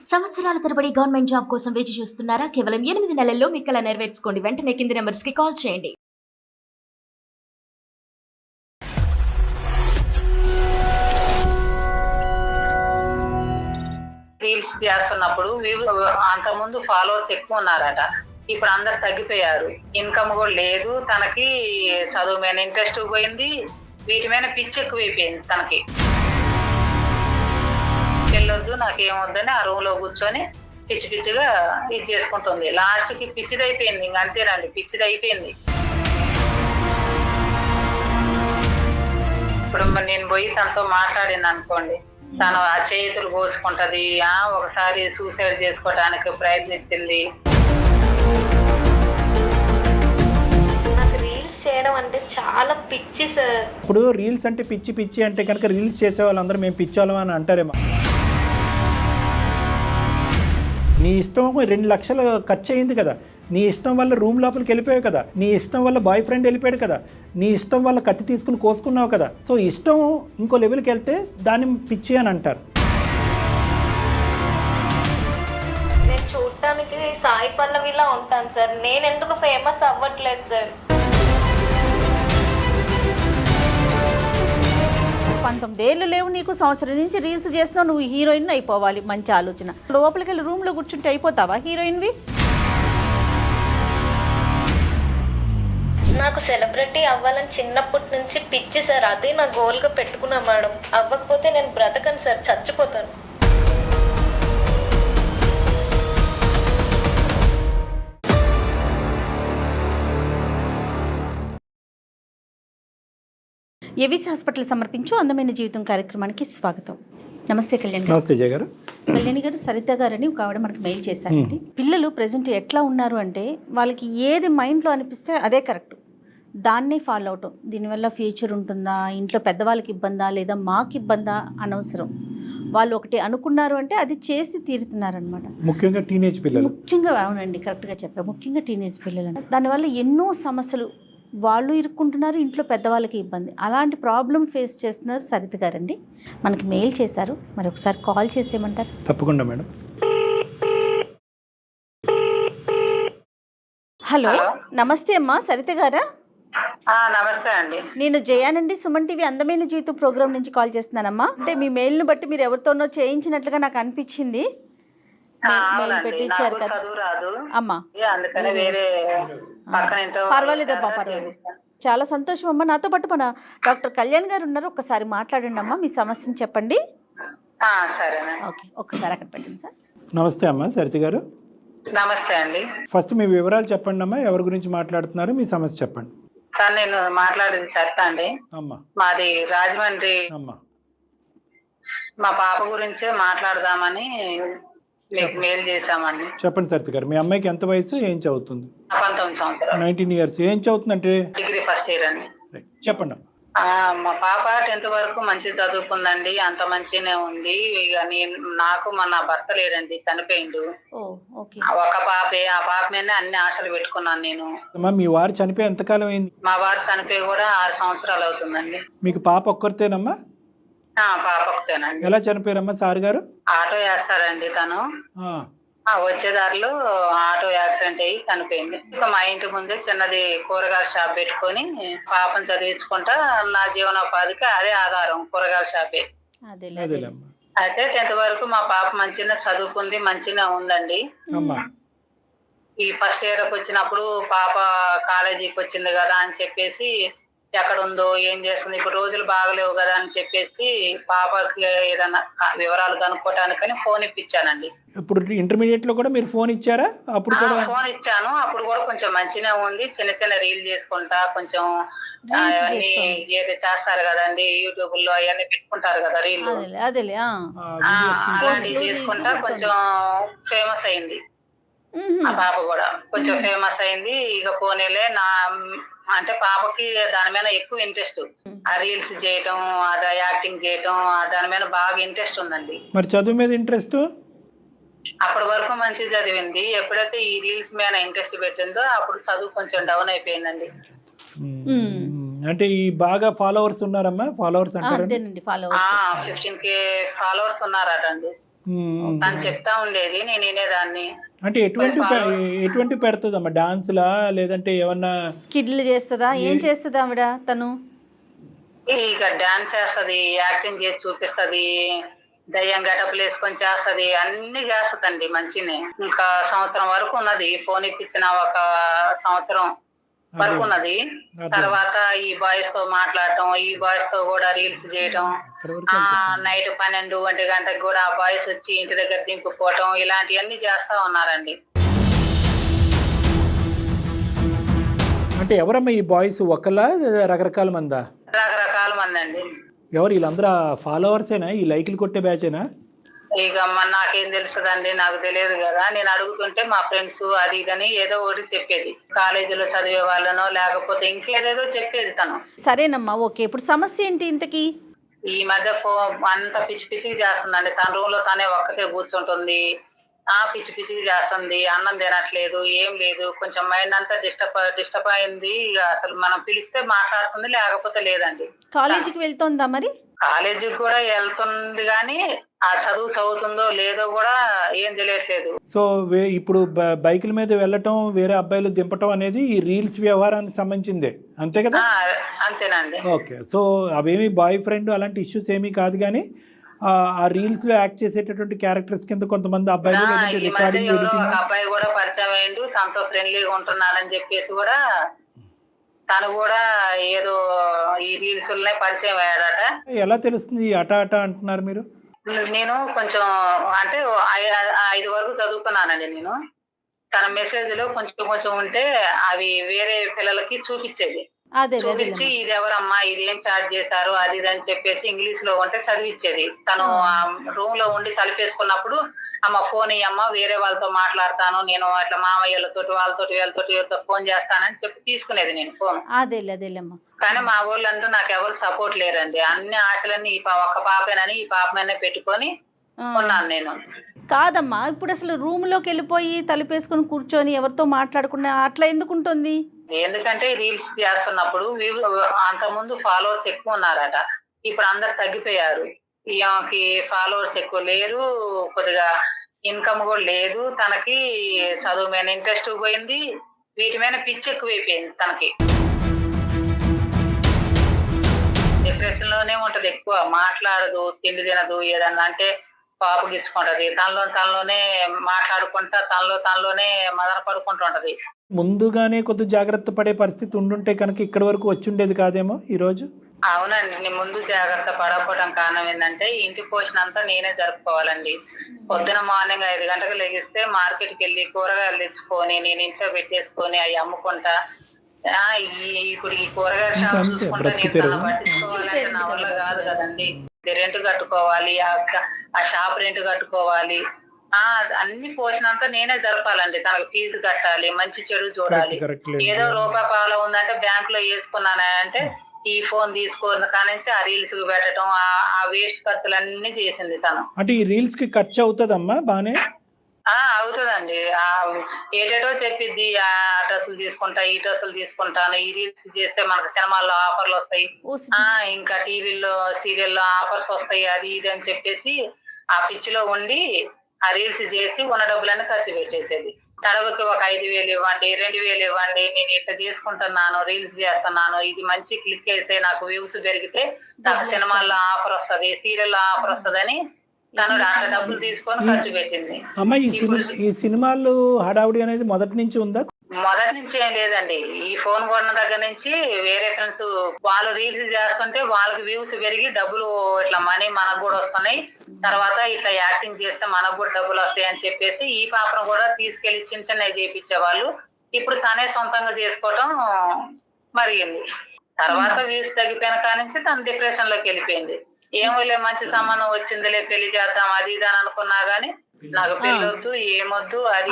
సంవత్సరాల తరబడి government job కోసం వేచి చూస్తున్నారా? కేవలం 8 నెలల్లో మీ కల నెరవేర్చుకోండి. వెంటనే కింది నెంబర్స్ కి కాల్ చేయండి. రీల్స్ చేస్తున్నప్పుడు అంతకుముందు ఫాలోవర్స్ ఎక్కువ ఉన్నారట. ఇప్పుడు అందరు తగ్గిపోయారు. ఇన్కమ్ కూడా లేదు. తనకి చదువు మీద ఇంట్రెస్ట్ పోయింది. వీటి మీద పిచ్చి ఎక్కువైపోయింది తనకి. వెళ్ళొద్దు నాకేమొద్దని ఆ రూమ్ లో కూర్చొని పిచ్చి పిచ్చిగా ఇది చేసుకుంటుంది. లాస్ట్ కి పిచ్చిది అయిపోయింది. ఇంక అంతేనండి, పిచ్చిది అయిపోయింది. ఇప్పుడు నేను పోయి తనతో మాట్లాడింది అనుకోండి, తను ఆ చేతులు కోసుకుంటది. ఒకసారి సూసైడ్ చేసుకోవడానికి ప్రయత్నించింది. నాకు రీల్స్ చేయడం అంటే చాలా పిచ్చి సార్. ఇప్పుడు రీల్స్ అంటే పిచ్చి పిచ్చి అంటే కనుక రీల్స్ చేసే వాళ్ళందరూ మేము పిచ్చాలం అని అంటారేమో. నీ ఇష్టం 2 లక్షలు ఖర్చు అయింది కదా, నీ ఇష్టం వల్ల రూమ్ లోపలికి వెళ్ళిపోయావు కదా, నీ ఇష్టం వల్ల బాయ్ ఫ్రెండ్ వెళ్ళిపోయాడు కదా, నీ ఇష్టం వల్ల కత్తి తీసుకుని కోసుకున్నావు కదా. సో ఇష్టం ఇంకో లెవెల్కి వెళ్తే దాన్ని పిచ్చి అని అంటారు. నేను చూడటానికి సాయి పల్లవిలా ఉంటాను సార్. నేను ఎందుకు ఫేమస్ అవ్వట్లేదు సార్? 19 ఏళ్ళు లేవు నీకు, సంవత్సరం నుంచి రీల్స్ చేస్తున్నావు, నువ్వు హీరోయిన్ అయిపోవాలి. మంచి ఆలోచన. లోపలికి వెళ్ళి రూమ్లో కూర్చుంటే అయిపోతావా హీరోయిన్వి? నాకు సెలబ్రిటీ అవ్వాలని చిన్నప్పటి నుంచి పిచ్చి సార్. అదే నా గోల్గా పెట్టుకున్నా మేడం. అవ్వకపోతే నేను బ్రతకను సార్, చచ్చిపోతాను. ఏవిసి హాస్పిటల్ సమర్పించు అందమైన జీవితం కార్యక్రమానికి స్వాగతం. నమస్తే కళ్యాణ్ గారు. నమస్తే జయ గారు. కళ్యాణి గారు, సరిత గారని ఒక ఆవిడ మనకు మెయిల్ చేశారండి. పిల్లలు ప్రజెంట్ ఎట్లా ఉన్నారు అంటే వాళ్ళకి ఏది మైండ్లో అనిపిస్తే అదే కరెక్ట్, దాన్నే ఫాలో అవటం. దీనివల్ల ఫ్యూచర్ ఉంటుందా, ఇంట్లో పెద్దవాళ్ళకి ఇబ్బందా, లేదా మాకు ఇబ్బందా అనవసరం. వాళ్ళు ఒకటి అనుకున్నారు అంటే అది చేసి తీరుతున్నారనమాట. ముఖ్యంగా టీనేజ్ పిల్లలు. ముఖ్యంగా అవునండి, కరెక్ట్గా చెప్పారు. ముఖ్యంగా టీనేజ్ పిల్లలు దానివల్ల ఎన్నో సమస్యలు వాళ్ళు ఇరుక్కుంటున్నారు, ఇంట్లో పెద్దవాళ్ళకి ఇబ్బంది. అలాంటి ప్రాబ్లం ఫేస్ చేస్తున్నారు సరిత గారండి. మనకి మెయిల్ చేశారు, మరి ఒకసారి కాల్ చేసేయమంటారు? తప్పకుండా మేడం. హలో, నమస్తే అమ్మా, సరిత గారా? నమస్తే అండి. నేను జయానండి, సుమన్ టీవీ అందమైన జీవితం ప్రోగ్రామ్ నుంచి కాల్ చేస్తున్నానమ్మా. అంటే మీ మెయిల్ను బట్టి మీరు ఎవరితోనో చేయించినట్లుగా నాకు అనిపించింది. మెయిల్ పెట్టించారు కదా చదువు రాదు అమ్మా, అందుకని వేరే పర్వాలేదమ్మా, పర్వాలేదు. చాలా సంతోషం అమ్మా. నాతో పాటు మన డాక్టర్ కళ్యాణ్ గారు ఉన్నారు, ఒక్కసారి మాట్లాడండి అమ్మా, మీ సమస్యను చెప్పండి. సరేనా? ఓకే, ఒక్కసారి అక్కడ పెట్టండి సార్. నమస్తే అమ్మా సరిత గారు. నమస్తే అండి. ఫస్ట్ మీ వివరాలు చెప్పండి అమ్మా, ఎవరి గురించి మాట్లాడుతున్నారు, మీ సమస్య చెప్పండి. సార్ నేను మాట్లాడేది సరిత అండి. అమ్మా. మాది రాజమండ్రి. అమ్మా. మా పాప గురించే మాట్లాడదామని మీకు మెయిల్ చేశామండి. చెప్పండి సరిత గారు, మీ అమ్మాయికి ఎంత వయసు, ఏం చదువుతుంది? 19 సంవత్సరాలు. 19 ఇయర్స్. ఏం చదువుతుందంటే? డిగ్రీ ఫస్ట్ ఇయర్ అండి. చెప్పండి. మా పాప 10th వరకు మంచి చదువుకుందండి, అంత మంచిగానే ఉంది. ఇక నాకు నా భర్త లేడండి, చనిపోయిండు. ఒక పాపే, ఆ పాప మీద అన్ని ఆశలు పెట్టుకున్నాను నేను. మీ వారు చనిపోయి ఎంతకాలం అయింది? మా వారు చనిపోయి కూడా 6 సంవత్సరాలు అవుతుందండి. మీకు పాప ఒక్కరితేనమ్మా? పాప ఒకటేనండి. ఎలా చనిపోయారమ్మా సార్ గారు? ఆటో వేస్తారండి తను. వచ్చే దారిలో ఆటో యాక్సిడెంట్ అయ్యి చనిపోయింది. ఇంకా మా ఇంటి ముందే చిన్నది కూరగాయల షాప్ పెట్టుకొని పాపను చదివించుకుంటా నా జీవనోపాధికి అదే ఆధారం, కూరగాయల షాపే. అయితే 10th వరకు మా పాప మంచిగా చదువుకుంది, మంచిగా ఉందండి. ఈ ఫస్ట్ ఇయర్కి వచ్చినప్పుడు పాప కాలేజీకి వచ్చింది కదా అని చెప్పేసి ఎక్కడ ఉందో ఏం చేస్తుంది, ఇప్పుడు రోజులు బాగలేవు కదా అని చెప్పేసి పాపకి ఏదైనా వివరాలు కనుక్కోవటానికని ఫోన్ ఇప్పించానండి. ఇప్పుడు ఇంటర్మీడియట్ లో కూడా మీరు ఫోన్ ఇచ్చారా? అప్పుడు ఫోన్ ఇచ్చాను. అప్పుడు కూడా కొంచెం మంచిగా ఉంది. చిన్న చిన్న రీల్ చేసుకుంటా కొంచెం అవన్నీ ఏదో చేస్తారు కదండి, యూట్యూబ్ లో అవన్నీ పెట్టుకుంటారు కదా రీల్, అలాంటివి చేసుకుంటా కొంచెం ఫేమస్ అయింది. ఆ పాప కూడా కొంచెం ఫేమస్ అయింది. ఇక పోనీలే అంటే పాపకి దాని మీద ఎక్కువ ఇంట్రెస్ట్, ఆ రీల్స్ చేయటం, అది యాక్టింగ్ చేయటం, దాని మీద బాగా ఇంట్రెస్ట్ ఉందండి. మరి చదువు మీద ఇంట్రెస్ట్? అప్పటి వరకు మంచిగా చదివింది. ఎప్పుడైతే ఈ రీల్స్ మీద ఇంట్రెస్ట్ పెట్టిందో అప్పుడు చదువు కొంచెం డౌన్ అయిపోయిందండి. అంటే ఈ బాగా ఫాలోవర్స్ ఉన్నారమ్మా? ఫాలోవర్స్ అంటారు 15K ఫాలోవర్స్ ఉన్నారట అండి. తను చెప్తా ఉండేది, నేను వినేదాన్ని. అంటే ఎటువంటి పెడుతుందమ్మా? డాన్స్లా లేదంటే ఏమన్నా స్కిడ్లు చేస్తుందా? ఏం చేస్తుంది ఆవిడ తను? ఇక డాన్స్ చేస్తది, యాక్టింగ్ చేసి చూపిస్తది, దయ్యం గెటప్లు వేసుకొని చేస్తది, అన్ని చేస్తదండి మంచినే. ఇంకా సంవత్సరం వరకు ఉన్నది, ఫోన్ ఇప్పించిన ఒక సంవత్సరం వరకు ఉన్నది. తర్వాత ఈ బాయ్స్ తో మాట్లాడటం, ఈ బాయ్స్ తో కూడా రీల్స్ చేయటం, నైట్ 12-1 గంటకి కూడా ఆ బాయ్స్ వచ్చి ఇంటి దగ్గర దింపుకోవటం, ఇలాంటివన్నీ చేస్తా ఉన్నారండి. అంటే ఎవరమ్మా ఈ బాయ్స్? ఒకలా రకరకాల మందా? రకరకాల మంది అండి. ఎవరు వీళ్ళందరూ? ఫాలోవర్సేనా? ఈ లైకులు కొట్టే బ్యాచేనా? ఇక నాకేం తెలుస్తుందండి, నాకు తెలియదు కదా. నేను అడుగుతుంటే మా ఫ్రెండ్స్ అది ఇదని ఏదో ఒకటి చెప్పేది, కాలేజీలో చదివే వాళ్ళనో లేకపోతే ఇంకేదేదో చెప్పేది తను. సరేనమ్మా, ఓకే. ఇప్పుడు సమస్య ఏంటి ఇంతకీ? ఈ మధ్య అంత పిచ్చి పిచ్చికి చేస్తుందండి. తన రూమ్ లో తనే ఒక్కతే కూర్చుంటుంది, పిచ్చి పిచ్చికి చేస్తుంది, అన్నం తినట్లేదు, ఏం లేదు. కొంచెం మైండ్ అంతా డిస్టర్బ్ అయింది. అసలు మనం పిలిస్తే మాట్లాడుతుంది, లేకపోతే లేదండి. కాలేజీకి వెళ్తోందా మరి? కాలేజీకి కూడా వెళ్తుంది, కానీ ఆ చదువుతుందో లేదో కూడా ఏం తెలియట్లేదు. సో ఇప్పుడు బైకుల మీద వెళ్ళటం, వేరే అబ్బాయిలు దింపటం అనేది ఈ రీల్స్ వ్యవహారానికి సంబంధించిందే, అంతే కదా? అంతేనండి. ఓకే. సో అవేమి బాయ్ ఫ్రెండ్ అలాంటి ఇష్యూస్ ఏమీ కాదు, కానీ ఆ రీల్స్ లో యాక్ట్ చేసేటటువంటి క్యారెక్టర్స్ కింద కొంతమంది అబ్బాయిలు అబ్బాయి కూడా పరిచయం అయ్యిండు, తనతో ఫ్రెండ్లీగా ఉంటున్నాడని చెప్పేసి కూడా తను కూడా ఏదో ఈ రీల్స్ పరిచయం అయ్యాడట. ఎలా తెలుస్తుంది అటా అంటున్నారు మీరు? నేను కొంచెం అంటే 5 వరకు చదువుకున్నానండి నేను. తన మెసేజ్ లో కొంచెం ఉంటే అవి వేరే పిల్లలకి చూపించేది, చూపించి ఇది ఎవరమ్మా, ఇది ఏం చాట్ చేశారు, అది ఇది అని చెప్పేసి ఇంగ్లీష్ లో ఉంటే చదివిచ్చేది. తను రూమ్ లో ఉండి తలుపేసుకున్నప్పుడు, అమ్మ ఫోన్ ఇయ్యమ్మ, వేరే వాళ్ళతో మాట్లాడతాను నేను, అట్లా మామయ్యలతో వీళ్ళతో ఫోన్ చేస్తానని చెప్పి తీసుకునేది నేను ఫోన్. కానీ మా ఊళ్ళో అంటూ నాకు ఎవరు సపోర్ట్ లేరండి. అన్ని ఆశలన్నీ ఈ ఒక్క పాపేనని ఈ పాప మీదనే పెట్టుకొని ఉన్నాను నేను. కాదమ్మా, ఇప్పుడు అసలు రూమ్ లోకి వెళ్ళిపోయి తలుపేసుకొని కూర్చొని ఎవరితో మాట్లాడకుండా అట్లా ఎందుకు ఉంటుంది? ఎందుకంటే రీల్స్ చేస్తున్నప్పుడు అంతకుముందు ఫాలోవర్స్ ఎక్కువ ఉన్నారట, ఇప్పుడు అందరు తగ్గిపోయారు. ఈమెకి ఫాలోవర్స్ ఎక్కువ లేరు, కొద్దిగా ఇన్కమ్ కూడా లేదు, తనకి చదువు మీద ఇంట్రెస్ట్ పోయింది, వీటి మీద పిచ్చి ఎక్కువైపోయింది తనకి. డిప్రెషన్ లోనే ఉంటది, ఎక్కువ మాట్లాడదు, తిండి తినదు, ఏదన్నా అంటే పాపగిచ్చుకుంటది, తనలోనే మాట్లాడుకుంటా, తనలోనే మదన పడుకుంటూ ఉంటది. ముందుగానే కొద్ది జాగ్రత్త పడే పరిస్థితి ఉండుంటే కనుక ఇక్కడి వరకు వచ్చి ఉండేది కాదేమో ఈ రోజు. అవునండి, నేను ముందు జాగ్రత్త పడకపోవడం కారణం ఏంటంటే ఇంటి పోషణ అంతా నేనే జరుపుకోవాలండి. పొద్దున మార్నింగ్ 5 గంటలకు లెగిస్తే మార్కెట్కి వెళ్ళి కూరగాయలు తెచ్చుకొని నేను ఇంట్లో పెట్టేసుకొని అవి అమ్ముకుంటా. ఇప్పుడు ఈ కూరగాయల షాప్ చూసుకుంటే నేను తన పట్టించుకోవాలంటే నా వల్ల కాదు కదండి. రెంట్ కట్టుకోవాలి, ఆ షాప్ రెంట్ కట్టుకోవాలి, అన్ని పోషణ అంతా నేనే జరపాలండి. తనకు ఫీజు కట్టాలి, మంచి చెడు చూడాలి. ఏదో రూపాయి పావులో ఉందంటే బ్యాంక్ లో వేసుకున్నానంటే ఈ ఫోన్ తీసుకున్న కానించి ఆ రీల్స్ కి పెట్టడం, ఆ వేస్ట్ ఖర్చులన్నీ చేసింది తను. అంటే ఈ రీల్స్ కి ఖర్చు అవుతుందమ్మా బానే? అవుతుందండి. ఏటేటో చెప్పిద్ది, ఆ డ్రెస్సులు తీసుకుంటా, ఈ డ్రెస్సులు తీసుకుంటాను, ఈ రీల్స్ చేస్తే మనకు సినిమాల్లో ఆఫర్లు వస్తాయి, ఇంకా టీవీల్లో సీరియల్లో ఆఫర్స్ వస్తాయి, అది ఇది అని చెప్పేసి ఆ పిచ్చిలో ఉండి ఆ రీల్స్ చేసి ఉన్న డబ్బులన్నీ ఖర్చు పెట్టేసేది. తడవకి ఒక 5,000 ఇవ్వండి, 2,000 ఇవ్వండి, నేను ఇట్లా చేసుకుంటున్నాను, రీల్స్ చేస్తున్నాను, ఇది మంచి క్లిక్ అయితే నాకు వ్యూస్ పెరిగితే నాకు సినిమాల్లో ఆఫర్ వస్తుంది, సీరియల్లో ఆఫర్ వస్తుందని తను అట్లా డబ్బులు తీసుకొని ఖర్చు పెట్టింది. అమ్మా ఈ సినిమాలు హడావుడి అనేది మొదటి నుంచి ఉందా? మొదటి నుంచి ఏం లేదండి. ఈ ఫోన్ కొన్న దగ్గర నుంచి వేరే ఫ్రెండ్స్ వాళ్ళు రీల్స్ చేస్తుంటే వాళ్ళకి వ్యూస్ పెరిగి డబ్బులు ఇట్లా మనీ మనకు కూడా వస్తున్నాయి, తర్వాత ఇట్లా యాక్టింగ్ చేస్తే మనకు కూడా డబ్బులు వస్తాయి అని చెప్పేసి ఈ పాపను కూడా తీసుకెళ్లి చిన్న చేయించేవాళ్ళు. ఇప్పుడు తనే సొంతంగా చేసుకోవడం మరిగింది. తర్వాత వ్యూస్ తగ్గిపోయిన కానించి తను డిప్రెషన్ లోకి వెళ్ళిపోయింది. ఏమోలే మంచి సంబంధం వచ్చిందిలే పెళ్లి చేద్దాం అది ఇది అని అనుకున్నా గానీ నాకు పెళ్లి వద్దు, ఏమొద్దు, అది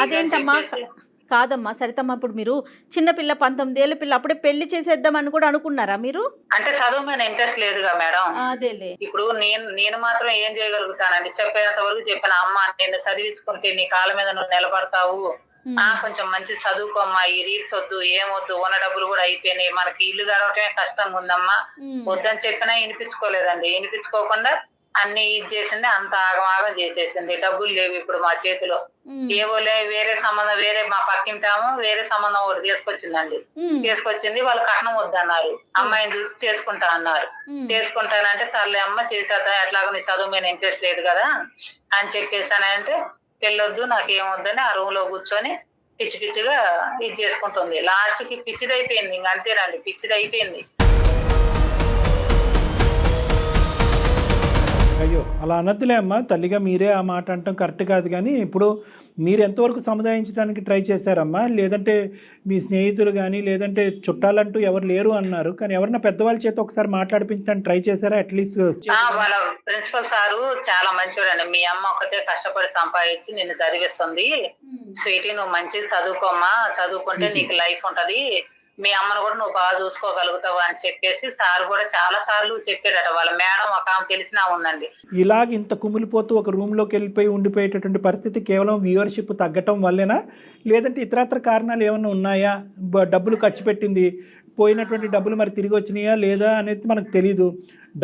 కాదమ్మా సరితమ్మ, ఇప్పుడు మీరు చిన్నపిల్ల 19 ఏళ్ల పిల్ల అప్పుడే పెళ్లి చేసేద్దామని కూడా అనుకున్నారా మీరు? అంటే చదువు మీద ఇంట్రెస్ట్ లేదుగా మేడం. అదేలే. ఇప్పుడు నేను మాత్రం ఏం చేయగలుగుతానండి, చెప్పేంత వరకు చెప్పిన, అమ్మ నేను చదివించుకుంటే నీ కాళ్ళ మీద నువ్వు నిలబడతావు, కొంచెం మంచి చదువుకోమ్మా, ఈ రీల్స్ వద్దు, ఏమొద్దు, ఉన్న డబ్బులు కూడా అయిపోయినాయి, మనకి ఇల్లు గడవటమే కష్టంగా ఉందమ్మా, వద్దని చెప్పినా వినిపించుకోలేదండి. వినిపించుకోకుండా అన్ని ఇది చేసింది, అంత ఆగమాగం చేసేసింది. డబ్బులు లేవు ఇప్పుడు మా చేతిలో. ఏవో వేరే సంబంధం, వేరే మా పక్కింటాము వేరే సంబంధం ఒకటి తీసుకొచ్చిందండి. తీసుకొచ్చింది, వాళ్ళు కట్నం వద్దన్నారు. అమ్మాయిని చూసి చేసుకుంటా అన్నారు. చేసుకుంటానంటే సర్లే అమ్మ చేసేద్దాం, ఎట్లాగో నీ చదువు మీద ఇంట్రెస్ట్ లేదు కదా అని చెప్పేసానంటే పెళ్ళొద్దు నాకేమొద్దని ఆ రూమ్ లో కూర్చొని పిచ్చి పిచ్చిగా ఇది చేసుకుంటుంది. లాస్ట్ కి పిచ్చిది అయిపోయింది. ఇంక అంతేనండి, పిచ్చిది అయిపోయింది. అయ్యో అలా అనద్దులే అమ్మా, తల్లిగా మీరే ఆ మాట అంటాం కరెక్ట్ కాదు. కానీ ఇప్పుడు మీరు ఎంతవరకు సముదాయించడానికి ట్రై చేశారమ్మా? లేదంటే మీ స్నేహితులు కానీ లేదంటే చుట్టాలంటూ ఎవరు లేరు అన్నారు, కానీ ఎవరన్నా పెద్దవాళ్ళ చేత ఒకసారి మాట్లాడిపించడానికి ట్రై చేశారా? అట్లీస్ట్ వాళ్ళ ప్రిన్సిపల్ సారు చాలా మంచివాడండి. మీ అమ్మ ఒకటే కష్టపడి సంపాదించి నిన్ను చదివిస్తుంది, స్వీటీ నువ్వు మంచిగా చదువుకోమ్మా, చదువుకుంటే నీకు లైఫ్ ఉంటది, మీ అమ్మను కూడా నువ్వు బాగా చూసుకోగలుగుతావు అని చెప్పేసి సార్ కూడా చాలా సార్లు చెప్పాడట. వాళ్ళ మేడం ఒక ఆమె తెలిసినా ఉందండి. ఇలాగ ఇంత కుమిలిపోతూ ఒక రూమ్లోకి వెళ్ళిపోయి ఉండిపోయేటటువంటి పరిస్థితి కేవలం వ్యూవర్షిప్ తగ్గటం వల్లేనా, లేదంటే ఇతరత్ర కారణాలు ఏమైనా ఉన్నాయా? డబ్బులు ఖర్చు పెట్టింది, పోయినటువంటి డబ్బులు మరి తిరిగి వచ్చినాయా లేదా అనేది మనకు తెలీదు.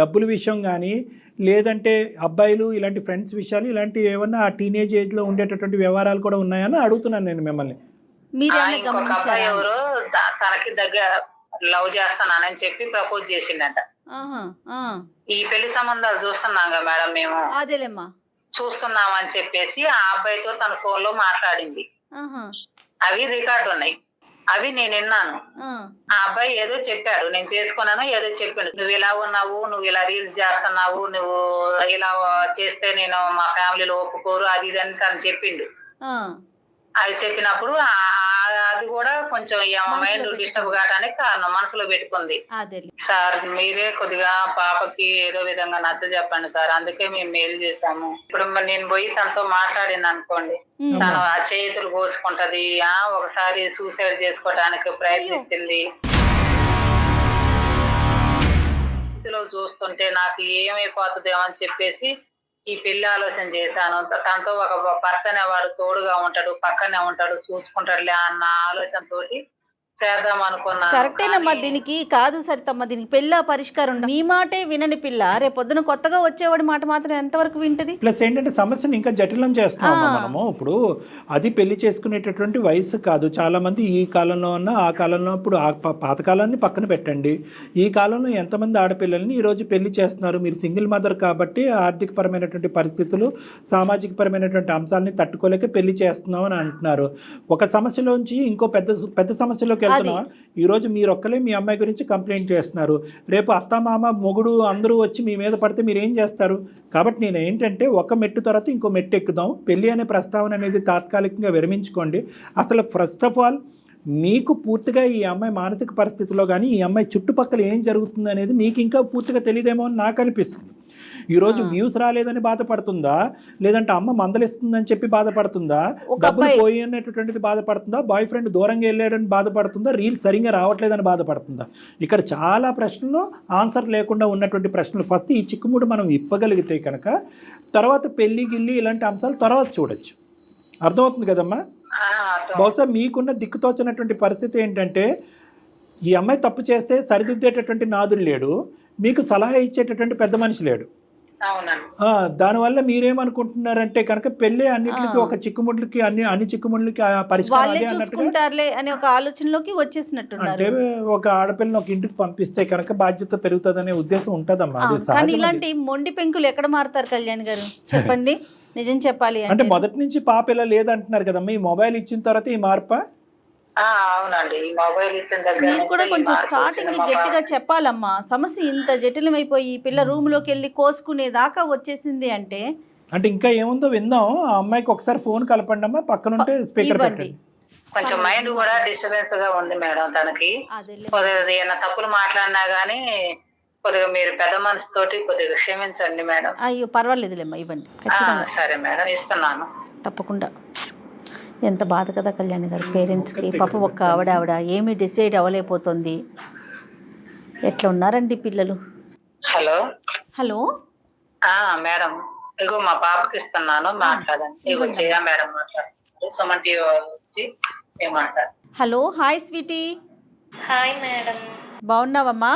డబ్బుల విషయం కానీ లేదంటే అబ్బాయిలు ఇలాంటి ఫ్రెండ్స్ విషయాలు ఇలాంటి ఏమన్నా ఆ టీనేజ్ ఏజ్లో ఉండేటటువంటి వ్యవహారాలు కూడా ఉన్నాయని అడుగుతున్నాను నేను మిమ్మల్ని. ఇంకొక అబ్బాయి ఎవరో తనకి దగ్గర లవ్ చేస్తానని చెప్పి ప్రపోజ్ చేసిండట. ఈ పెళ్లి సంబంధాలు చూస్తున్నాంగా మేడం మేము, అదేలేమ్మా చూస్తున్నాం అని చెప్పేసి ఆ అబ్బాయితో తన ఫోన్ లో మాట్లాడింది. అవి రికార్డు ఉన్నాయి, అవి నేను విన్నాను. ఆ అబ్బాయి ఏదో చెప్పాడు, నేను చేసుకున్నాను ఏదో చెప్పిండు, నువ్వు ఇలా ఉన్నావు, నువ్వు ఇలా రీల్స్ చేస్తున్నావు, నువ్వు ఇలా చేస్తే నేను మా ఫ్యామిలీలో ఒప్పుకోరు, అది ఇది అని తను చెప్పిండు. అది చెప్పినప్పుడు అది కూడా కొంచెం మైండ్ డిస్టర్బ్ కావడానికి కారణం, మనసులో పెట్టుకుంది. సార్ మీరే కొద్దిగా పాపకి ఏదో విధంగా నచ్చ చెప్పండి సార్, అందుకే మేము మెయిల్ చేసాము. ఇప్పుడు నేను పోయి తనతో మాట్లాడింది అనుకోండి, తను ఆ చేతులు కోసుకుంటది, ఒకసారి సూసైడ్ చేసుకోవడానికి ప్రయత్నించింది. ఇందులో చూస్తుంటే నాకు ఏమైపోతుందేమో అని చెప్పేసి ఈ పెళ్లి ఆలోచన చేశాను. తనతో ఒక భర్త అనేవాడు తోడుగా ఉంటాడు, పక్కనే ఉంటాడు, చూసుకుంటాడులే అన్న ఆలోచనతోటి చేద్దాం అనుకున్నాను. కరెక్టేనమ్మా, దీనికి కాదు సరితమ్మ, దీనికి పెళ్ళ పరిష్కారం ఉండదు. మీ మాటే వినని పిల్ల రేపు పొద్దున కొత్తగా వచ్చేవాడి మాట మాత్రం ఎంతవరకు వింటది? ప్లస్ ఏంటంటే సమస్యను ఇంకా జటిలం చేస్తున్నాము మనము. ఇప్పుడు అది పెళ్లి చేసుకునేటటువంటి వయసు కాదు. చాలా మంది ఈ కాలంలో ఉన్న ఆ కాలంలో, ఇప్పుడు ఆ పాతకాలాన్ని పక్కన పెట్టండి, ఈ కాలంలో ఎంతమంది ఆడపిల్లల్ని ఈరోజు పెళ్లి చేస్తున్నారు. మీరు సింగిల్ మదర్ కాబట్టి ఆర్థిక పరమైనటువంటి పరిస్థితులు, సామాజిక పరమైనటువంటి అంశాలని తట్టుకోలేక పెళ్లి చేస్తున్నాం అని అంటున్నారు. ఒక సమస్యలోంచి ఇంకో పెద్ద సమస్యలోకి వెళ్తున్నాం. ఈరోజు మీరు ఒక్కలే మీ అమ్మాయి గురించి కంప్లైంట్ చేస్తున్నారు, రేపు అత్త మామ మొగుడు అందరూ వచ్చి మీ మీద పడితే మీరు ఏం చేస్తారు? కాబట్టి నేను ఏంటంటే ఒక మెట్టు తర్వాత ఇంకో మెట్టు ఎక్కుదాం. పెళ్ళి అనే ప్రస్తావన అనేది తాత్కాలికంగా విరమించుకోండి. అసలు ఫస్ట్ ఆఫ్ ఆల్ మీకు పూర్తిగా ఈ అమ్మాయి మానసిక పరిస్థితిలో కానీ ఈ అమ్మాయి చుట్టుపక్కల ఏం జరుగుతుంది అనేది మీకు ఇంకా పూర్తిగా తెలియదేమో అని నాకు అనిపిస్తుంది. ఈరోజు వ్యూస్ రాలేదని బాధపడుతుందా, లేదంటే అమ్మ మందలిస్తుందని చెప్పి బాధపడుతుందా, డబ్బులు పోయి అనేటటువంటిది బాధపడుతుందా, బాయ్ ఫ్రెండ్ దూరంగా వెళ్ళాడని బాధపడుతుందా, రీల్స్ సరిగ్గా రావట్లేదని బాధపడుతుందా? ఇక్కడ చాలా ప్రశ్నలు ఆన్సర్ లేకుండా ఉన్నటువంటి ప్రశ్నలు. ఫస్ట్ ఈ చిక్కుముడు మనం ఇప్పగలిగితే కనుక తర్వాత పెళ్లి గిల్లి ఇలాంటి అంశాలు తర్వాత చూడొచ్చు. అర్థమవుతుంది కదమ్మా? బహుశా మీకున్న దిక్కుతోచినటువంటి పరిస్థితి ఏంటంటే ఈ అమ్మాయి తప్పు చేస్తే సరిదిద్దేటటువంటి నాదుడు లేడు, మీకు సలహా ఇచ్చేటటువంటి పెద్ద మనిషి లేడు. దానివల్ల మీరేమనుకుంటున్నారంటే కనుక పెళ్ళి అన్నిటికి ఒక చిక్కుముడ్లకి అన్ని చిక్కుముడ్లకి పరిష్కారం అనే ఒక ఆలోచనలోకి వచ్చేసినట్టున్నారు. అంటే ఒక ఆడపిల్లని ఒక ఇంటికి పంపిస్తే కనుక బాధ్యత పెరుగుతుందనే ఉద్దేశం ఉంటదమ్మా. కానీ ఇలాంటి మొండి పెంకులు ఎక్కడ మారుతారు కళ్యాణ్ గారు, చెప్పండి నిజం చెప్పాలి అంటే మొదటి నుంచి పాప ఇలా లేదంటున్నారు కదమ్మా, ఈ మొబైల్ ఇచ్చిన తర్వాత ఈ మార్పా? అవునండి, ఈ మొబైల్ ఇచ్చిన దగ్గర మీరు కూడా కొంచెం స్టార్టింగ్ గట్టిగా చెప్పాలమ్మా. సమస్య ఇంత జటిలమైపోయి పిల్ల రూమ్ లోకి వెళ్ళి కోసుకునే దాకా వచ్చేసింది అంటే ఇంకా ఏముందో విందాం. ఆ అమ్మాయికి ఒకసారి ఫోన్ కలపండి అమ్మా, పక్కనుంటే స్పీకర్ పెట్టండి. కొంచెం మైండ్ కూడా డిస్టర్బెన్స్ గా ఉంది మేడం తనకి. ఏమైనా తప్పులు మాట్లాడినా గానీ కొద్దిగా మీరు పెద్ద మనసుతోటి కొద్దిగా క్షమించండి మేడం. అయ్యో పర్వాలేదులేమ్మా, ఇవ్వండి. సరే మేడం, ఇస్తున్నాను తప్పకుండా. ఎంత బాధ కదా కళ్యాణ్ గారు పేరెంట్స్కి. పాప ఒక్క ఆవిడ ఏమీ డిసైడ్ అవ్వలేకపోతుంది. ఎట్లా ఉన్నారండి పిల్లలు? హలో హలో మేడం, ఇగో మా పాపకి ఇస్తున్నాను, మాట్లాడండి. ఇగో జయ మేడం మాట్లాడుతున్నారు, సుమన్ టీవీ వచ్చి మాట్లాడు. Hello, hi sweetie. Hi madam. బాగున్నావమ్మా?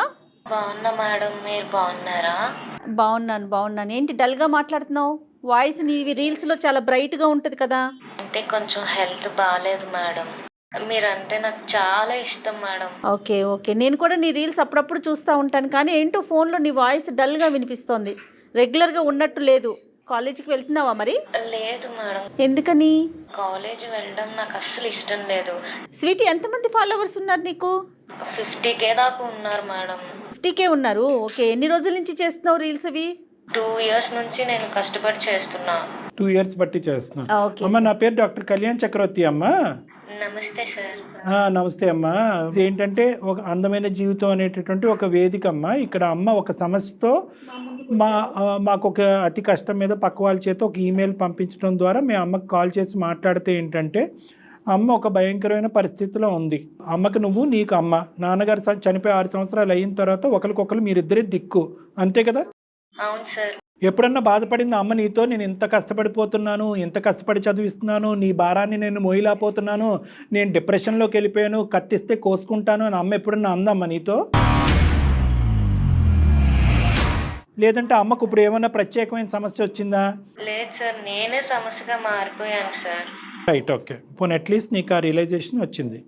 బాగున్నా మేడం, మీరు బాగున్నారా? బాగున్నాను. ఏంటి డల్గా మాట్లాడుతున్నావు? వాయిస్ నీవి రీల్స్లో చాలా బ్రైట్గా ఉంటుంది కదా. అంటే కొంచెం హెల్త్ బాగాలేదు మేడం. మీరంటే నాకు చాలా ఇష్టం మేడం. ఓకే నేను కూడా నీ రీల్స్ అప్పుడప్పుడు చూస్తూ ఉంటాను, కానీ ఏంటో ఫోన్లో నీ వాయిస్ డల్గా వినిపిస్తోంది, రెగ్యులర్గా ఉన్నట్టు లేదు. కాలేజీకి వెళ్తున్నావా మరి? లేదు మేడం, ఎందుకని? కాలేజ్ వెళ్ళడం నాకు అస్సలు ఇష్టం లేదు. స్వీటీ, ఎంతమంది ఫాలోవర్స్ ఉన్నారు నీకు? 50K దాకా ఉన్నారు మేడం. 50K ఉన్నారు. ఓకే, ఎన్ని రోజుల నుంచి చేస్తున్నావు రీల్స్ అవి? 2 years నుంచి నేను కష్టపడి చేస్తున్నా. 2 years బట్టి చేస్తున్నా. ఓకే. అమ్మ, నా పేరు డాక్టర్ కళ్యాణ్ చక్రవర్తి అమ్మ. నమస్తే సార్. నమస్తే అమ్మ. ఏంటంటే ఒక అందమైన జీవితం అనేటటువంటి ఒక వేదిక అమ్మ. ఇక్కడ అమ్మ ఒక సమస్యతో మాకు ఒక అతి కష్టం మీద పక్క వాళ్ళ చేత ఒక ఈమెయిల్ పంపించడం ద్వారా మేము అమ్మకి కాల్ చేసి మాట్లాడితే ఏంటంటే అమ్మ ఒక భయంకరమైన పరిస్థితిలో ఉంది. అమ్మకి నువ్వు, నీకు అమ్మ, నాన్నగారు చనిపోయి 6 సంవత్సరాలు అయిన తర్వాత ఒకరికొకరు మీరిద్దరే దిక్కు, అంతే కదా? అవును సార్. ఎప్పుడన్నా బాధపడింది అమ్మ నీతో, నేను ఇంత కష్టపడిపోతున్నాను, ఇంత కష్టపడి చదివిస్తున్నాను, నీ భారాన్ని నేను మోయలేకపోతున్నాను, నేను డిప్రెషన్లోకి వెళ్ళిపోయాను, కత్తిస్తే కోసుకుంటాను అని అమ్మ ఎప్పుడన్నా అందమ్మ నీతో? లేదంటే అమ్మకు ఇప్పుడు ఏమన్నా ప్రత్యేకమైన సమస్య వచ్చిందా? లేదు సార్, నేనే సమస్యగా మారిపోయాను సార్. Right, okay. పోనీ అట్లీస్ట్ నీకు ఆ రియలైజేషన్ వచ్చింది.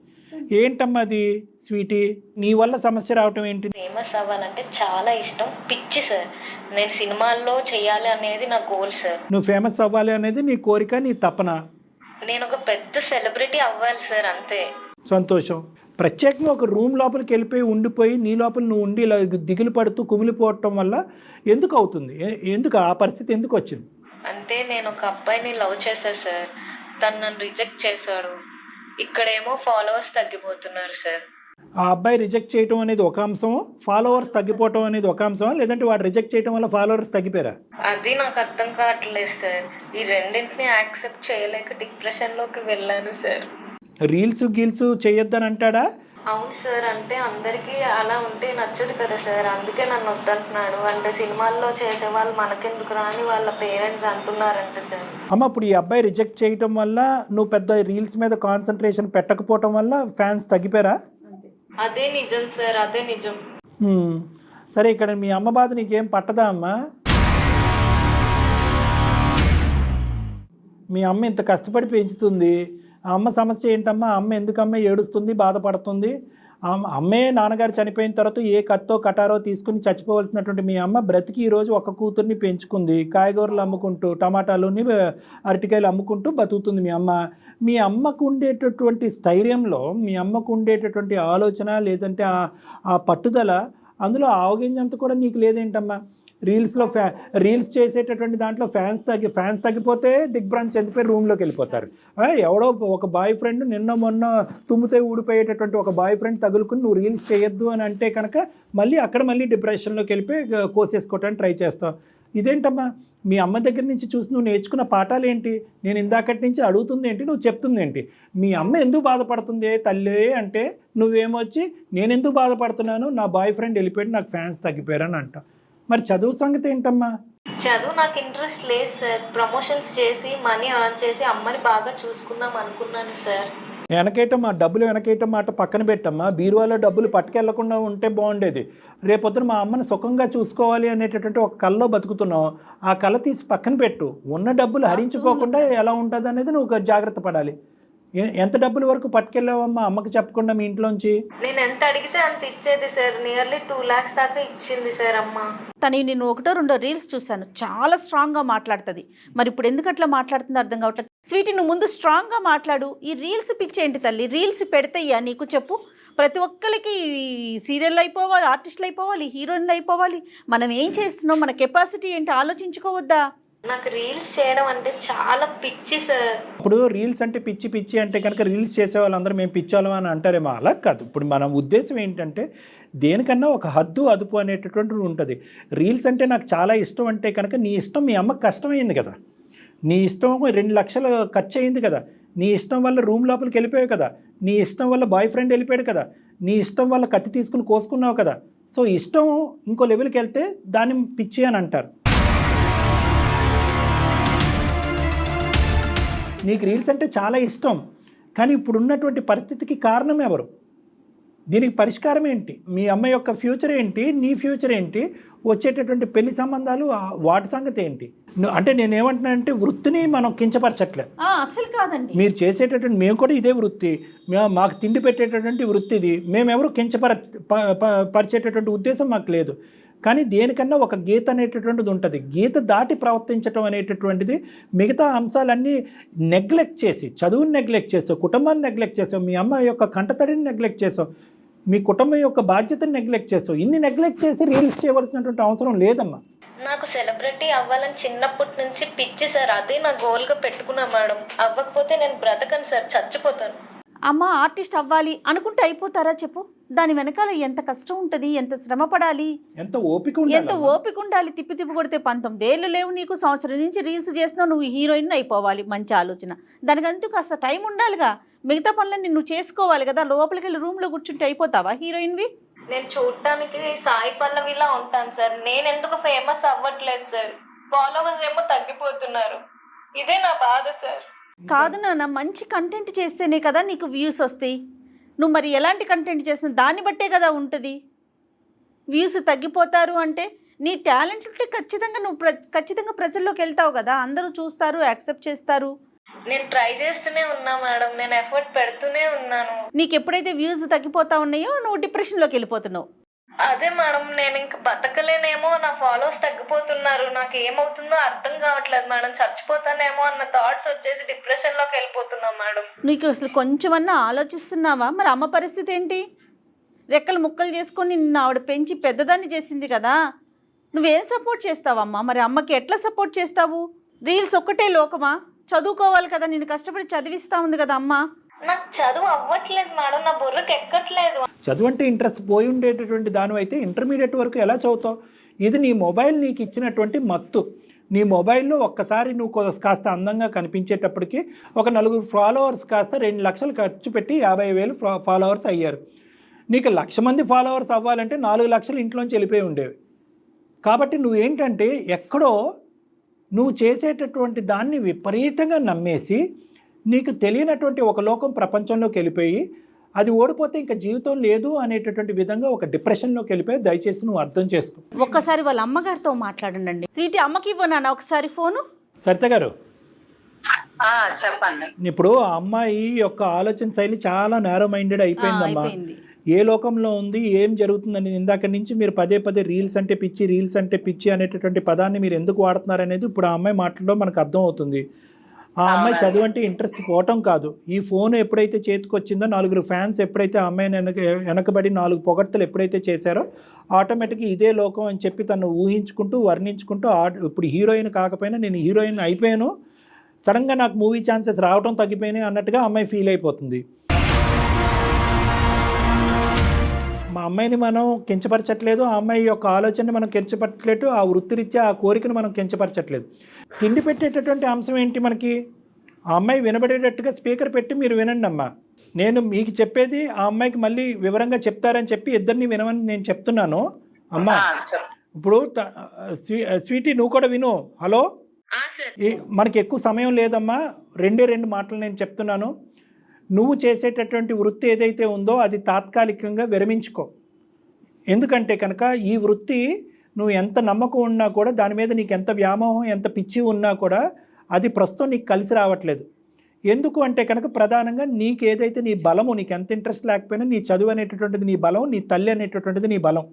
ఏంటమ్మా అది స్వీటీ, నీ వల్ల సమస్య రావటం ఏంటి? ఫేమస్ అవ్వాలంటే చాలా ఇష్టం, పిచ్చి సార్. నేను సినిమాల్లో చేయాలి అనేది నా గోల్ సార్. నువ్వు ఫేమస్ అవ్వాలి అనేది నీ కోరిక, నీ తపన. నేను ఒక పెద్ద సెలబ్రిటీ అవ్వాలి సార్, అంతే. సంతోషం. ప్రత్యేకంగా ఒక రూమ్ లోపలికి వెళ్ళిపోయి ఉండిపోయి నీ లోపల నువ్వు ఉండి ఇలా దిగులు పడుతూ కుమిలిపోవటం వల్ల ఎందుకు అవుతుంది? ఎందుకు ఆ పరిస్థితి ఎందుకు వచ్చింది? అంటే నేను ఒక అబ్బాయిని లవ్ చేశాను సార్, తను నన్ను రిజెక్ట్ చేశాడు. ఇక్కడేమో ఫాలోవర్స్ తగ్గిపోతున్నారు సార్. ఆ అబ్బాయి రిజెక్ట్ చేయడం అనేది ఒక అంశం, ఫాలోవర్స్ తగ్గిపోవటం అనేది ఒక అంశం, లేదంటే వాడు రిజెక్ట్ చేయడం వల్ల ఫాలోవర్స్ తగ్గిపోయారా? అది నాకు అర్థం కావట్లేదు సార్. ఈ రెండింటిని యాక్సెప్ట్ చేయలేక డిప్రెషన్లోకి వెళ్ళాను సార్. రీల్స్ గీల్స్ చేయొద్దని అంటాడా? అవును సార్, అంటే అందరికీ అలా ఉంటే నచ్చదు కదా సార్, అందుకే నన్ను వద్దంటున్నాడు. అంటే సినిమాల్లో చేసే వాళ్ళు మనకెందుకు రాని వాళ్ళ పేరెంట్స్ అంటున్నారంట సార్. అమ్మ, ఇప్పుడు ఈ అబ్బాయి రిజెక్ట్ చేయటం వల్ల నువ్వు పెద్ద రీల్స్ మీద కాన్సన్ట్రేషన్ పెట్టకపోవటం వల్ల ఫ్యాన్స్ తగ్గిపోయారా? అదే నిజం సార్, అదే నిజం. సరే, ఇక్కడ మీ అమ్మ బాధ నీకేం పట్టదా అమ్మా? మీ అమ్మ ఇంత కష్టపడి పెంచుతుంది, ఆ అమ్మ సమస్య ఏంటమ్మా? అమ్మ ఎందుకమ్మ ఏడుస్తుంది, బాధపడుతుంది? అమ్మే నాన్నగారు చనిపోయిన తర్వాత ఏ కత్తో కటారో తీసుకుని చచ్చిపోవలసినటువంటి మీ అమ్మ బ్రతికి ఈరోజు ఒక కూతుర్ని పెంచుకుంది, కాయగూరలు అమ్ముకుంటూ, టమాటాలుని అరటికాయలు అమ్ముకుంటూ బతుకుతుంది మీ అమ్మ. మీ అమ్మకు ఉండేటటువంటి స్థైర్యంలో, మీ అమ్మకు ఉండేటటువంటి ఆలోచన, లేదంటే ఆ పట్టుదల, అందులో ఆవగింజంత కూడా నీకు లేదేంటమ్మా? రీల్స్లో రీల్స్ చేసేటటువంటి దాంట్లో ఫ్యాన్స్ తగ్గిపోతే దిగ్భ్రాంతి చెందిపోయి రూమ్లోకి వెళ్ళిపోతారు. ఎవడో ఒక బాయ్ ఫ్రెండ్ నిన్న మొన్న తుమ్మితే ఊడిపోయేటటువంటి ఒక బాయ్ ఫ్రెండ్ తగులుకుని నువ్వు రీల్స్ చేయొద్దు అని అంటే కనుక మళ్ళీ డిప్రెషన్లోకి వెళ్ళిపోయి కోసేసుకోవటానికి ట్రై చేస్తావు. ఇదేంటమ్మా? మీ అమ్మ దగ్గర నుంచి చూసి నువ్వు నేర్చుకున్న పాఠాలు ఏంటి? నేను ఇందాకటి నుంచి అడుగుతుంది ఏంటి, నువ్వు చెప్తుంది ఏంటి? మీ అమ్మ ఎందుకు బాధపడుతుంది తల్లి అంటే నువ్వేమొచ్చి నేను ఎందుకు బాధపడుతున్నాను, నా బాయ్ ఫ్రెండ్ వెళ్ళిపోయాడు, నాకు ఫ్యాన్స్ తగ్గిపోయారని అంటావు. మరి చదువు సంగతి ఏంటమ్మా? చదువు నాకు ఇంట్రెస్ట్ లేదు సార్. ప్రమోషన్స్ చేసి మనీ ఎర్న్ చేసి అమ్మని బాగా చూసుకుందాం అనుకున్నాను సార్. వెనకేయటం, ఆ డబ్బులు వెనకేయటం మాట పక్కన పెట్టమ్మా. బీరువాలో డబ్బులు పట్టుకెళ్లకుండా ఉంటే బాగుండేది. రేపొద్దున మా అమ్మని సుఖంగా చూసుకోవాలి అనేటటువంటి ఒక కళలో బతుకుతున్నావు. ఆ కళ తీసి పక్కన పెట్టు. ఉన్న డబ్బులు హరించిపోకుండా ఎలా ఉంటుంది అనేది నువ్వు జాగ్రత్త పడాలి. ఎంత డబ్బుల వరకు పట్టుకెళ్ళావమ్మా అమ్మకి చెప్పకుండా మీ ఇంట్లోంచి? నేను ఎంత అడిగితే అంత ఇచ్చేది సార్. నియర్లీ 2 lakhs దాకా ఇచ్చింది సార్ అమ్మ. తను నేను 1-2 రీల్స్ చూశాను, చాలా స్ట్రాంగ్గా మాట్లాడుతుంది. మరి ఇప్పుడు ఎందుకు అట్లా మాట్లాడుతుందో అర్థం కావట్లేదు. స్వీటీ, నువ్వు ముందు స్ట్రాంగ్గా మాట్లాడు. ఈ రీల్స్ పిచ్చి ఏంటి తల్లి? రీల్స్ పెడితేయ్యా నీకు చెప్పు? ప్రతి ఒక్కరికి సీరియల్ అయిపోవాలి, ఆర్టిస్టులు అయిపోవాలి, హీరోయిన్లు అయిపోవాలి. మనం ఏం చేస్తున్నాం, మన కెపాసిటీ ఏంటి ఆలోచించుకోవద్దా? నాకు రీల్స్ చేయడం అంటే చాలా పిచ్చి సార్. ఇప్పుడు రీల్స్ అంటే పిచ్చి అంటే కనుక రీల్స్ చేసే వాళ్ళందరూ మేము పిచ్చాలం అని అంటారేమో. అలా కాదు. ఇప్పుడు మన ఉద్దేశం ఏంటంటే దేనికన్నా ఒక హద్దు అదుపు అనేటటువంటిది ఉంటుంది. రీల్స్ అంటే నాకు చాలా ఇష్టం అంటే కనుక నీ ఇష్టం మీ అమ్మకి కష్టమైంది కదా, నీ ఇష్టం 2 లక్షలు ఖర్చు అయింది కదా, నీ ఇష్టం వల్ల రూమ్ లోపలికి వెళ్ళిపోయావు కదా, నీ ఇష్టం వల్ల బాయ్ ఫ్రెండ్ వెళ్ళిపోయాడు కదా, నీ ఇష్టం వల్ల కత్తి తీసుకుని కోసుకున్నావు కదా. సో ఇష్టం ఇంకో లెవెల్కి వెళ్తే దాన్ని పిచ్చి అని అంటారు. నీకు రీల్స్ అంటే చాలా ఇష్టం, కానీ ఇప్పుడు ఉన్నటువంటి పరిస్థితికి కారణం ఎవరు? దీనికి పరిష్కారం ఏంటి? మీ అమ్మ యొక్క ఫ్యూచర్ ఏంటి, నీ ఫ్యూచర్ ఏంటి, వచ్చేటటువంటి పెళ్లి సంబంధాలు వాటి సంగతి ఏంటి? అంటే నేనేమంటున్నానంటే వృత్తిని మనం కించపరచట్లే, అసలు కాదండి. మీరు చేసేటటువంటి, మేము కూడా ఇదే వృత్తి, మాకు తిండి పెట్టేటటువంటి వృత్తి ఇది, మేమెవరు పరిచేటటువంటి ఉద్దేశం మాకు లేదు. కానీ దేనికన్నా ఒక గీత అనేటటువంటిది ఉంటుంది. గీత దాటి ప్రవర్తించడం అనేటటువంటిది, మిగతా అంశాలన్నీ నెగ్లెక్ట్ చేసి, చదువుని నెగ్లెక్ట్ చేసావు, కుటుంబాన్ని నెగ్లెక్ట్ చేసావు, మీ అమ్మ యొక్క కంటతడిని నెగ్లెక్ట్ చేసావు, మీ కుటుంబం యొక్క బాధ్యతను నెగ్లెక్ట్ చేసావు. ఇన్ని నెగ్లెక్ట్ చేసి రీల్స్ చేయవలసినటువంటి అవసరం లేదమ్మా. నాకు సెలబ్రిటీ అవ్వాలని చిన్నప్పటి నుంచి పిచ్చి సార్. అదే నా గోల్గా పెట్టుకున్నా మేడం. అవ్వకపోతే నేను బ్రతకను సార్, చచ్చిపోతాను. అమ్మ ఆర్టిస్ట్ అవ్వాలి అనుకుంటే అయిపోతారా చెప్పు? దాని వెనకాల ఎంత కష్టం ఉంటుంది, ఎంత శ్రమ పడాలి, ఎంత ఓపిక ఉండాలి. తిప్పి కొడితే 19 ఏళ్ళు లేవు నీకు, సంవత్సరం నుంచి రీల్స్ చేస్తున్నావు, నువ్వు హీరోయిన్ అయిపోవాలి. మంచి ఆలోచన. దానికంటూ కాస్త టైం ఉండాలిగా. మిగతా పనులన్నీ నువ్వు చేసుకోవాలి కదా. లోపలికి వెళ్ళి రూమ్లో కూర్చుంటే అయిపోతావా హీరోయిన్వి? నేను చూడటానికి సాయి పల్లవిలా ఉంటాను సార్. నేను ఎందుకు ఫేమస్ అవ్వట్లేదు సార్? ఫాలోవర్స్ ఏమో తగ్గిపోతున్నారు. ఇదే నా బాధ సార్. కాదు నాన్న, మంచి కంటెంట్ చేస్తేనే కదా నీకు వ్యూస్ వస్తాయి. నువ్వు మరి ఎలాంటి కంటెంట్ చేస్తున్నా దాన్ని బట్టే కదా ఉంటుంది. వ్యూస్ తగ్గిపోతారు అంటే నీ టాలెంట్ ఉంటే ఖచ్చితంగా నువ్వు ఖచ్చితంగా ప్రజల్లోకి వెళ్తావు కదా, అందరూ చూస్తారు, యాక్సెప్ట్ చేస్తారు. నేను ట్రై చేస్తూనే ఉన్నా మేడం, నేను ఎఫర్ట్ పెడుతూనే ఉన్నాను. నీకు ఎప్పుడైతే వ్యూస్ తగ్గిపోతా ఉన్నాయో నువ్వు డిప్రెషన్లోకి వెళ్ళిపోతున్నావు. అదే మేడం, నేను ఇంక బతకలేనేమో, నా ఫాలోవర్స్ తగ్గిపోతున్నారు, నాకు ఏమవుతుందో అర్థం కావట్లేదు మేడం, చచ్చిపోతానేమో అన్న థాట్స్ వచ్చేసి డిప్రెషన్లోకి వెళ్ళిపోతున్నాం మేడం. నీకు అసలు కొంచెమన్నా ఆలోచిస్తున్నావా? మరి అమ్మ పరిస్థితి ఏంటి? రెక్కలు ముక్కలు చేసుకొని నిన్ను ఆవిడ పెంచి పెద్దదాన్ని చేసింది కదా, నువ్వేం సపోర్ట్ చేస్తావమ్మా? మరి అమ్మకి ఎట్లా సపోర్ట్ చేస్తావు? రీల్స్ ఒక్కటే లోకమా? చదువుకోవాలి కదా, నేను కష్టపడి చదివిస్తా ఉంది కదా అమ్మ. నాకు చదువు అవ్వట్లేదు మేడం, నా బుర్రకు ఎక్కట్లేదు. చదువు అంటే ఇంట్రెస్ట్ పోయి ఉండేటటువంటి దాని అయితే ఇంటర్మీడియట్ వరకు ఎలా చదువుతావు? ఇది నీ మొబైల్ నీకు ఇచ్చినటువంటి మత్తు. నీ మొబైల్లో ఒక్కసారి నువ్వు కాస్త అందంగా కనిపించేటప్పటికి ఒక 4 ఫాలోవర్స్ కాస్త 2 లక్షలు ఖర్చు పెట్టి 50,000 ఫాలోవర్స్ అయ్యారు. నీకు 1,00,000 మంది ఫాలోవర్స్ అవ్వాలంటే 4 లక్షలు ఇంట్లోంచి వెళ్ళిపోయి ఉండేవి. కాబట్టి నువ్వేంటంటే ఎక్కడో నువ్వు చేసేటటువంటి దాన్ని విపరీతంగా నమ్మేసి నీకు తెలియనటువంటి ఒక లోకం ప్రపంచంలోకి వెళ్ళిపోయి, అది ఓడిపోతే ఇంకా జీవితం లేదు అనేటటువంటి విధంగా ఒక డిప్రెషన్లోకి వెళ్ళిపోయి, దయచేసి నువ్వు అర్థం చేసుకో. ఒక్కసారి వాళ్ళ అమ్మగారితో మాట్లాడండి. స్వీటీ, అమ్మకి ఇవ్వనా ఒకసారి ఫోను? సరిత గారు చెప్పండి. ఇప్పుడు ఆ అమ్మాయి యొక్క ఆలోచన శైలి చాలా నేరో మైండెడ్ అయిపోయిందమ్మా. ఏ లోకంలో ఉంది, ఏం జరుగుతుందని ఇందాక నుంచి మీరు పదే రీల్స్ అంటే పిచ్చి అనేటటువంటి పదాన్ని మీరు ఎందుకు వాడుతున్నారనేది ఇప్పుడు ఆ అమ్మాయి మాటల్లో మనకు అర్థం అవుతుంది. ఆ అమ్మాయి చదువు అంటే ఇంట్రెస్ట్ పోవటం కాదు, ఈ ఫోన్ ఎప్పుడైతే చేతికి వచ్చిందో 4 ఫ్యాన్స్ ఎప్పుడైతే ఆ అమ్మాయిని వెనకబడి 4 పొగడ్తలు ఎప్పుడైతే చేశారో ఆటోమేటిక్గా ఇదే లోకం అని చెప్పి తను ఊహించుకుంటూ వర్ణించుకుంటూ ఇప్పుడు హీరోయిన్ కాకపోయినా నేను హీరోయిన్ అయిపోయాను, సడన్గా నాకు మూవీ ఛాన్సెస్ రావటం తగ్గిపోయినాయి అన్నట్టుగా అమ్మాయి ఫీల్ అయిపోతుంది. మా అమ్మాయిని మనం కించపరచట్లేదు, ఆ అమ్మాయి యొక్క ఆలోచనని మనం కించపరచట్లేదు, ఆ వృత్తిరీత్యా ఆ కోరికను మనం కించపరచట్లేదు. తిండి పెట్టేటటువంటి అంశం ఏంటి మనకి? ఆ అమ్మాయి వినబడేటట్టుగా స్పీకర్ పెట్టి మీరు వినండి అమ్మా. నేను మీకు చెప్పేది ఆ అమ్మాయికి మళ్ళీ వివరంగా చెప్తారని చెప్పి ఇద్దరిని వినమని నేను చెప్తున్నాను. అమ్మా ఇప్పుడు స్వీటీ నువ్వు కూడా విను. హలో, మనకి ఎక్కువ సమయం లేదమ్మా, 2 మాటలు నేను చెప్తున్నాను. నువ్వు చేసేటటువంటి వృత్తి ఏదైతే ఉందో అది తాత్కాలికంగా విరమించుకో. ఎందుకంటే కనుక ఈ వృత్తి నువ్వు ఎంత నమ్మకం ఉన్నా కూడా, దాని మీద నీకు ఎంత వ్యామోహం, ఎంత పిచ్చి ఉన్నా కూడా అది ప్రస్తుతం నీకు కలిసి రావట్లేదు. ఎందుకు అంటే కనుక ప్రధానంగా నీకు ఏదైతే నీ బలము, నీకు ఎంత ఇంట్రెస్ట్ లేకపోయినా నీ చదువు అనేటటువంటిది నీ బలం, నీ తల్లి అనేటటువంటిది నీ బలం.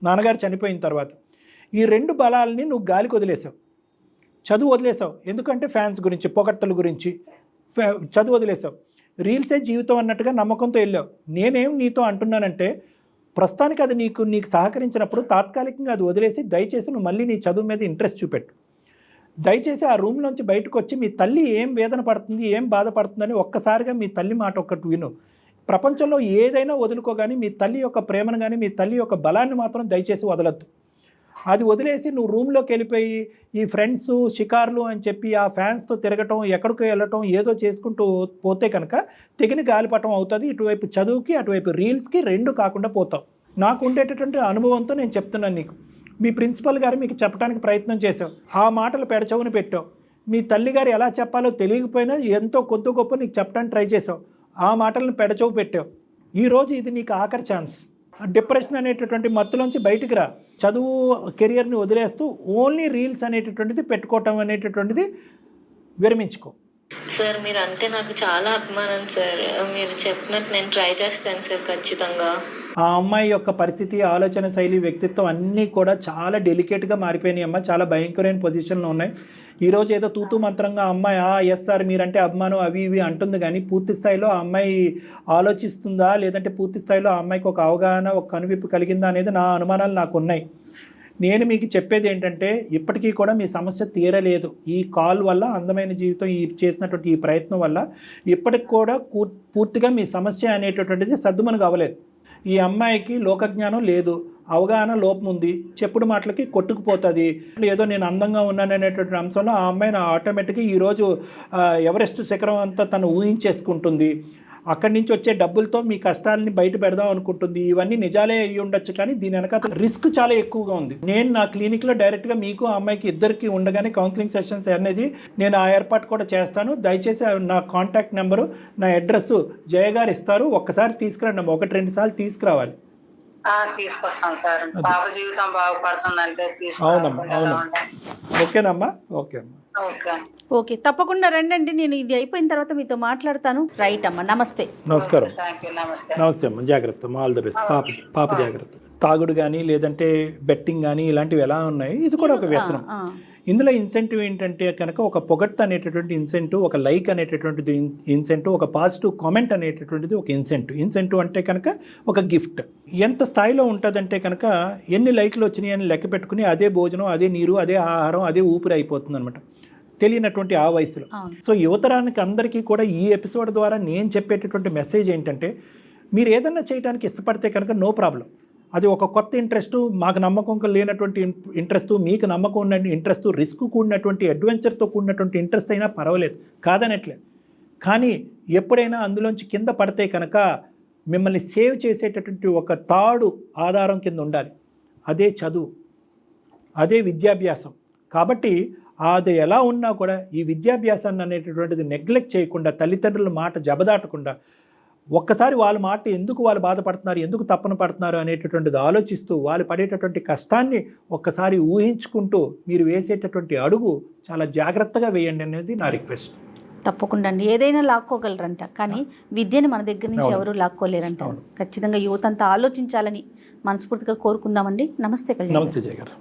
నాన్నగారు చనిపోయిన తర్వాత ఈ 2 బలాలని నువ్వు గాలికి వదిలేసావు. చదువు వదిలేసావు ఎందుకంటే ఫ్యాన్స్ గురించి, పొగట్టల గురించి చదువు వదిలేసావు. రీల్సే జీవితం అన్నట్టుగా నమ్మకంతో వెళ్ళావు. నేనేం నీతో అంటున్నానంటే ప్రస్తుతానికి అది నీకు సహకరించినప్పుడు తాత్కాలికంగా అది వదిలేసి దయచేసి నువ్వు మళ్ళీ నీ చదువు మీద ఇంట్రెస్ట్ చూపెట్టు. దయచేసి ఆ రూమ్లోంచి బయటకు వచ్చి మీ తల్లి ఏం వేదన పడుతుంది, ఏం బాధపడుతుందని ఒక్కసారిగా మీ తల్లి మాట ఒక్కటి విను. ప్రపంచంలో ఏదైనా వదులుకో, కానీ మీ తల్లి యొక్క ప్రేమను కానీ మీ తల్లి యొక్క బలాన్ని మాత్రం దయచేసి వదలొద్దు. అది వదిలేసి నువ్వు రూమ్లోకి వెళ్ళిపోయి ఈ ఫ్రెండ్స్ షికార్లు అని చెప్పి ఆ ఫ్యాన్స్తో తిరగటం, ఎక్కడికి వెళ్ళటం, ఏదో చేసుకుంటూ పోతే కనుక తెగిన గాలిపటం అవుతుంది. ఇటువైపు చదువుకి అటువైపు రీల్స్కి 2 కాకుండా పోతావు. నాకు ఉండేటటువంటి అనుభవంతో నేను చెప్తున్నాను నీకు. మీ ప్రిన్సిపల్ గారు మీకు చెప్పడానికి ప్రయత్నం చేసావు, ఆ మాటలు పెడచవుని పెట్టావు. మీ తల్లిగారు ఎలా చెప్పాలో తెలియకపోయినా ఎంతో కొద్ది గొప్ప నీకు చెప్పడానికి ట్రై చేసావు, ఆ మాటలను పెడచవు పెట్టావు. ఈరోజు ఇది నీకు ఆఖరి ఛాన్స్. డిప్రెషన్ అనేటటువంటి మత్తులోంచి బయటికి రా. చదువు కెరియర్ని వదిలేస్తూ ఓన్లీ రీల్స్ అనేటటువంటిది పెట్టుకోవటం అనేటటువంటిది విరమించుకో. సార్ మీరు అంటే నాకు చాలా అభిమానం సార్. మీరు చెప్పినట్టు నేను ట్రై చేస్తాను సార్ ఖచ్చితంగా. ఆ అమ్మాయి యొక్క పరిస్థితి, ఆలోచన శైలి, వ్యక్తిత్వం అన్నీ కూడా చాలా డెలికేట్గా మారిపోయినాయి అమ్మ. చాలా భయంకరమైన పొజిషన్లో ఉన్నాయి. ఈరోజు ఏదో తూతూ మంత్రంగా అమ్మాయి ఎస్ సార్ మీరంటే అభిమానం అవి ఇవి అంటుంది, కానీ పూర్తి స్థాయిలో ఆ అమ్మాయి ఆలోచిస్తుందా, లేదంటే పూర్తి స్థాయిలో ఆ అమ్మాయికి ఒక అవగాహన, ఒక కనువిప్పు కలిగిందా అనేది నా అనుమానాలు నాకు ఉన్నాయి. నేను మీకు చెప్పేది ఏంటంటే ఇప్పటికీ కూడా మీ సమస్య తీరలేదు. ఈ కాల్ వల్ల, అందమైన జీవితం ఈ చేసినటువంటి ఈ ప్రయత్నం వల్ల ఇప్పటికి కూడా పూర్తిగా మీ సమస్య అనేటటువంటిది సద్దుమణుగు అవ్వలేదు. ఈ అమ్మాయికి లోకజ్ఞానం లేదు, అవగాహన లోపం ఉంది, చెప్పుడు మాటలకి కొట్టుకుపోతుంది. ఏదో నేను అందంగా ఉన్నాననేటువంటి అంశంలో ఆ అమ్మాయిని ఆటోమేటిక్గా ఈరోజు ఎవరెస్ట్ శిఖరం అంతా తను ఊహించేసుకుంటుంది. అక్కడి నుంచి వచ్చే డబ్బులతో మీ కష్టాలని బయట పెడదాం అనుకుంటుంది. ఇవన్నీ నిజాలే అయ్యి ఉండొచ్చు, కానీ దీని వెనక రిస్క్ చాలా ఎక్కువగా ఉంది. నేను నా క్లినిక్లో డైరెక్ట్గా మీకు ఆ అమ్మాయికి ఇద్దరికి ఉండగానే కౌన్సిలింగ్ సెషన్స్ అనేది నేను ఆ ఏర్పాటు కూడా చేస్తాను. దయచేసి నా కాంటాక్ట్ నెంబరు, నా అడ్రస్ జయ గారు ఇస్తారు. ఒక్కసారి తీసుకురండి అమ్మ, 1-2 సార్లు తీసుకురావాలి. తీసుకొస్తాం సార్. పాప జీవితం బాగుపడుతుందంటే అవునమ్మా, అవునమ్మా. ఓకేనమ్మా, ఓకే అమ్మా. ఓకే, తప్పకుండా రండి. నేను ఇది అయిపోయిన తర్వాత మీతో మాట్లాడతాను. రైట్ అమ్మా, నమస్తే. నమస్కారం. నమస్తే అమ్మా, జాగ్రత్త. All the best. పాప జాగ్రత్త. తాగుడు కానీ లేదంటే బెట్టింగ్ కానీ ఇలాంటివి ఎలా ఉన్నాయి, ఇది కూడా ఒక వ్యసనం. ఇందులో ఇన్సెంటివ్ ఏంటంటే కనుక ఒక పొగట్ అనేటటువంటి ఇన్సెంటివ్, ఒక లైక్ అనేటటువంటిది ఇన్సెంటివ్, ఒక పాజిటివ్ కామెంట్ అనేటటువంటిది ఒక ఇన్సెంటివ్ అంటే కనుక ఒక గిఫ్ట్. ఎంత స్థాయిలో ఉంటుందంటే కనుక ఎన్ని లైక్లు వచ్చినాయి అని లెక్క పెట్టుకుని అదే భోజనం, అదే నీరు, అదే ఆహారం, అదే ఊపిరి అయిపోతుంది అనమాట తెలియనటువంటి ఆ వయసులో. సో యువతరానికి అందరికీ కూడా ఈ ఎపిసోడ్ ద్వారా నేను చెప్పేటటువంటి మెసేజ్ ఏంటంటే, మీరు ఏదన్నా చేయడానికి ఇష్టపడితే కనుక నో ప్రాబ్లం. అది ఒక కొత్త ఇంట్రెస్ట్, మాకు నమ్మకం లేనటువంటి ఇంట్రెస్ట్, మీకు నమ్మకం ఉన్న ఇంట్రెస్ట్, రిస్క్ కూడినటువంటి అడ్వెంచర్తో కూడినటువంటి ఇంట్రెస్ట్ అయినా పర్వాలేదు, కాదనట్లేదు. కానీ ఎప్పుడైనా అందులోంచి కింద పడితే కనుక మిమ్మల్ని సేవ్ చేసేటటువంటి ఒక తాడు ఆధారం కింద ఉండాలి. అదే చదువు, అదే విద్యాభ్యాసం. కాబట్టి అది ఎలా ఉన్నా కూడా ఈ విద్యాభ్యాసాన్ని అనేటటువంటిది నెగ్లెక్ట్ చేయకుండా, తల్లిదండ్రుల మాట జబదాటకుండా, ఒక్కసారి వాళ్ళ మాట ఎందుకు వాళ్ళు బాధపడుతున్నారు, ఎందుకు తప్పన పడుతున్నారు అనేటటువంటిది ఆలోచిస్తూ, వాళ్ళు పడేటటువంటి కష్టాన్ని ఒక్కసారి ఊహించుకుంటూ మీరు వేసేటటువంటి అడుగు చాలా జాగ్రత్తగా వేయండి అనేది నా రిక్వెస్ట్. తప్పకుండా అండి. ఏదైనా లాక్కోగలరంట, కానీ విద్యని మన దగ్గర నుంచి ఎవరు లాక్కోలేరంట. ఖచ్చితంగా యువత అంతా ఆలోచించాలని మనస్ఫూర్తిగా కోరుకుందామండి. నమస్తే కళ్యాణ్. నమస్తే జయ గారు.